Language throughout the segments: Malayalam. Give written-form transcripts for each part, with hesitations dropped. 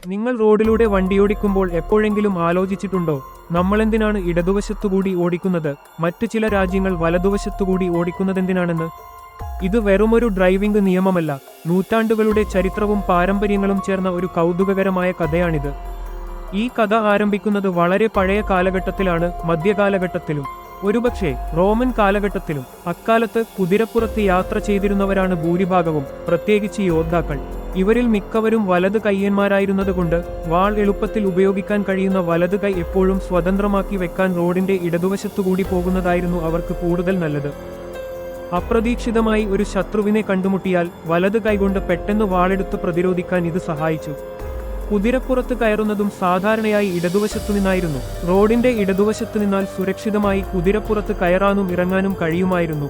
നിങ്ങൾ റോഡിലൂടെ വണ്ടിയോടിക്കുമ്പോൾ എപ്പോഴെങ്കിലും ആലോചിച്ചിട്ടുണ്ടോ, നമ്മളെന്തിനാണ് ഇടതുവശത്തുകൂടി ഓടിക്കുന്നത്, മറ്റു ചില രാജ്യങ്ങൾ വലതുവശത്തുകൂടി ഓടിക്കുന്നതെന്തിനാണെന്ന്? ഇത് വെറുമൊരു ഡ്രൈവിംഗ് നിയമമല്ല, നൂറ്റാണ്ടുകളുടെ ചരിത്രവും പാരമ്പര്യങ്ങളും ചേർന്ന ഒരു കൗതുകകരമായ കഥയാണിത്. ഈ കഥ ആരംഭിക്കുന്നത് വളരെ പഴയ കാലഘട്ടത്തിലാണ്, മധ്യകാലഘട്ടത്തിലും ഒരുപക്ഷെ റോമൻ കാലഘട്ടത്തിലും. അക്കാലത്ത് കുതിരപ്പുറത്ത് യാത്ര ചെയ്തിരുന്നവരാണ് ഭൂരിഭാഗവും, പ്രത്യേകിച്ച് യോദ്ധാക്കൾ. ഇവരിൽ മിക്കവരും വലത് കയ്യന്മാരായിരുന്നതുകൊണ്ട് വാൾ എളുപ്പത്തിൽ ഉപയോഗിക്കാൻ കഴിയുന്ന വലത് കൈ എപ്പോഴും സ്വതന്ത്രമാക്കി വെക്കാൻ റോഡിന്റെ ഇടതുവശത്തുകൂടി പോകുന്നതായിരുന്നു അവർക്ക് കൂടുതൽ നല്ലത്. അപ്രതീക്ഷിതമായി ഒരു ശത്രുവിനെ കണ്ടുമുട്ടിയാൽ വലത് കൈകൊണ്ട് പെട്ടെന്ന് വാളെടുത്ത് പ്രതിരോധിക്കാൻ ഇത് സഹായിച്ചു. കുതിരപ്പുറത്ത് കയറുന്നതും സാധാരണയായി ഇടതുവശത്തു നിന്നായിരുന്നു. റോഡിന്റെ ഇടതുവശത്ത് നിന്നാൽ സുരക്ഷിതമായി കുതിരപ്പുറത്ത് കയറാനും ഇറങ്ങാനും കഴിയുമായിരുന്നു.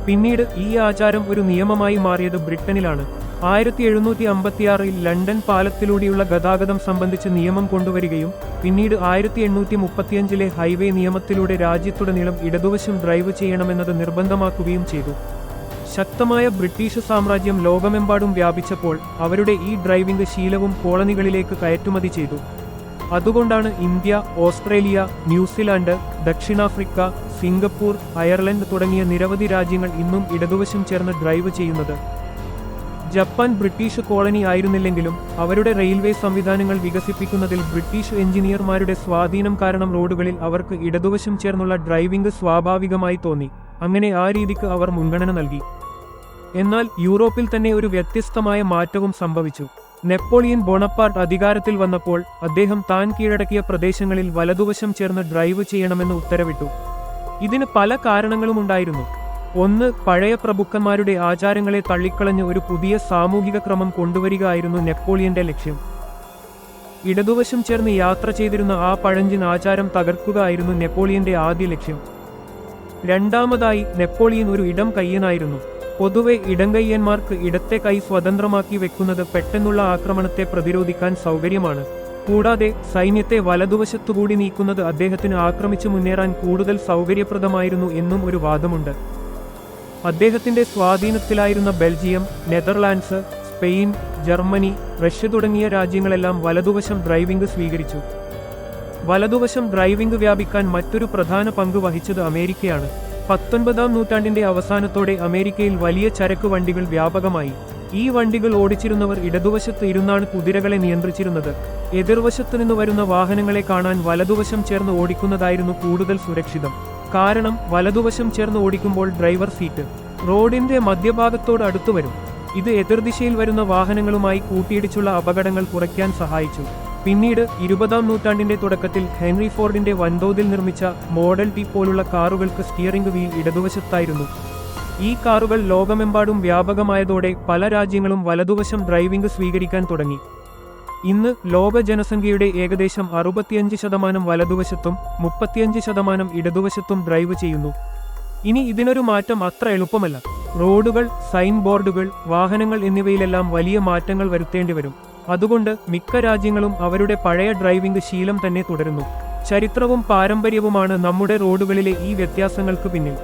പിന്നീട് ഈ ആചാരം ഒരു നിയമമായി മാറിയത് ബ്രിട്ടനിലാണ്. 1756 ലണ്ടൻ പാലത്തിലൂടെയുള്ള ഗതാഗതം സംബന്ധിച്ച് നിയമം കൊണ്ടുവരികയും പിന്നീട് 1835 ഹൈവേ നിയമത്തിലൂടെ രാജ്യത്തുടനീളം ഇടതുവശം ഡ്രൈവ് ചെയ്യണമെന്നത് നിർബന്ധമാക്കുകയും ചെയ്തു. ശക്തമായ ബ്രിട്ടീഷ് സാമ്രാജ്യം ലോകമെമ്പാടും വ്യാപിച്ചപ്പോൾ അവരുടെ ഈ ഡ്രൈവിംഗ് ശീലവും കോളനികളിലേക്ക് കയറ്റുമതി ചെയ്തു. അതുകൊണ്ടാണ് ഇന്ത്യ, ഓസ്ട്രേലിയ, ന്യൂസിലാൻഡ്, ദക്ഷിണാഫ്രിക്ക, സിംഗപ്പൂർ, അയർലൻഡ് തുടങ്ങിയ നിരവധി രാജ്യങ്ങൾ ഇന്നും ഇടതുവശം ചേർന്ന് ഡ്രൈവ് ചെയ്യുന്നത്. ജപ്പാൻ ബ്രിട്ടീഷ് കോളനി ആയിരുന്നില്ലെങ്കിലും അവരുടെ റെയിൽവേ സംവിധാനങ്ങൾ വികസിപ്പിക്കുന്നതിൽ ബ്രിട്ടീഷ് എഞ്ചിനീയർമാരുടെ സ്വാധീനം കാരണം റോഡുകളിൽ അവർക്ക് ഇടതുവശം ചേർന്നുള്ള ഡ്രൈവിംഗ് സ്വാഭാവികമായി തോന്നി. അങ്ങനെ ആ രീതിക്ക് അവർ മുൻഗണന നൽകി. എന്നാൽ യൂറോപ്പിൽ തന്നെ ഒരു വ്യത്യസ്തമായ മാറ്റവും സംഭവിച്ചു. നെപ്പോളിയൻ ബോണപ്പാർട്ട് അധികാരത്തിൽ വന്നപ്പോൾ അദ്ദേഹം താൻ കീഴടക്കിയ പ്രദേശങ്ങളിൽ വലതുവശം ചേർന്ന് ഡ്രൈവ് ചെയ്യണമെന്ന് ഉത്തരവിട്ടു. ഇതിന് പല കാരണങ്ങളുമുണ്ടായിരുന്നു. ഒന്ന്, പഴയ പ്രഭുക്കന്മാരുടെ ആചാരങ്ങളെ തള്ളിക്കളഞ്ഞ് ഒരു പുതിയ സാമൂഹിക ക്രമം കൊണ്ടുവരിക ആയിരുന്നു നെപ്പോളിയന്റെ ലക്ഷ്യം. ഇടതുവശം ചേർന്ന് യാത്ര ചെയ്തിരുന്ന ആ പഴഞ്ചൻ ആചാരം തകർക്കുക ആയിരുന്നു നെപ്പോളിയന്റെ ആദ്യ ലക്ഷ്യം. രണ്ടാമതായി, നെപ്പോളിയൻ ഒരു ഇടം കയ്യനായിരുന്നു. പൊതുവെ ഇടംകയ്യന്മാർക്ക് ഇടത്തെ കൈ സ്വതന്ത്രമാക്കി വെക്കുന്നത് പെട്ടെന്നുള്ള ആക്രമണത്തെ പ്രതിരോധിക്കാൻ സൗകര്യമാണ്. കൂടാതെ സൈന്യത്തെ വലതുവശത്തുകൂടി നീക്കുന്നത് അദ്ദേഹത്തിന് ആക്രമിച്ചു മുന്നേറാൻ കൂടുതൽ സൗകര്യപ്രദമായിരുന്നു എന്നും ഒരു വാദമുണ്ട്. അദ്ദേഹത്തിന്റെ സ്വാധീനത്തിലായിരുന്ന Belgium, Netherlands, Spain, Germany, Russia തുടങ്ങിയ രാജ്യങ്ങളെല്ലാം വലതുവശം ഡ്രൈവിംഗ് സ്വീകരിച്ചു. വലതുവശം ഡ്രൈവിംഗ് വ്യാപിക്കാൻ മറ്റൊരു പ്രധാന പങ്ക് വഹിച്ചത് അമേരിക്കയാണ്. 19-ാം നൂറ്റാണ്ടിന്റെ അവസാനത്തോടെ അമേരിക്കയിൽ വലിയ ചരക്ക് വണ്ടികൾ വ്യാപകമായി. ഈ വണ്ടികൾ ഓടിച്ചിരുന്നവർ ഇടതുവശത്ത് ഇരുന്നാണ് കുതിരകളെ നിയന്ത്രിച്ചിരുന്നത്. എതിർവശത്തു നിന്ന് വരുന്ന വാഹനങ്ങളെ കാണാൻ വലതുവശം ചേർന്ന് ഓടിക്കുന്നതായിരുന്നു കൂടുതൽ സുരക്ഷിതം. കാരണം വലതുവശം ചേർന്ന് ഓടിക്കുമ്പോൾ ഡ്രൈവർ സീറ്റ് റോഡിന്റെ മധ്യഭാഗത്തോട് അടുത്തുവരും. ഇത് എതിർദിശയിൽ വരുന്ന വാഹനങ്ങളുമായി കൂട്ടിയിടിച്ചുള്ള അപകടങ്ങൾ കുറയ്ക്കാൻ സഹായിച്ചു. പിന്നീട് 20-ാം നൂറ്റാണ്ടിന്റെ തുടക്കത്തിൽ ഹെൻറി ഫോർഡിന്റെ വൻതോതിൽ നിർമ്മിച്ച മോഡൽ ടി പോലുള്ള കാറുകൾക്ക് സ്റ്റിയറിംഗ് വീൽ ഇടതുവശത്തായിരുന്നു. ഈ കാറുകൾ ലോകമെമ്പാടും വ്യാപകമായതോടെ പല രാജ്യങ്ങളും വലതുവശം ഡ്രൈവിംഗ് സ്വീകരിക്കാൻ തുടങ്ങി. ഇന്ന് ലോക ജനസംഖ്യയുടെ ഏകദേശം 65% വലതുവശത്തും 35% ഇടതുവശത്തും ഡ്രൈവ് ചെയ്യുന്നു. ഇനി ഇതിനൊരു മാറ്റം അത്ര എളുപ്പമല്ല. റോഡുകൾ, സൈൻ ബോർഡുകൾ, വാഹനങ്ങൾ എന്നിവയിലെല്ലാം വലിയ മാറ്റങ്ങൾ വരുത്തേണ്ടിവരും. അതുകൊണ്ട് മിക്ക രാജ്യങ്ങളും അവരുടെ പഴയ ഡ്രൈവിംഗ് ശീലം തന്നെ തുടരുന്നു. ചരിത്രവും പാരമ്പര്യവുമാണ് നമ്മുടെ റോഡുകളിലെ ഈ വ്യത്യാസങ്ങൾക്ക് പിന്നിൽ.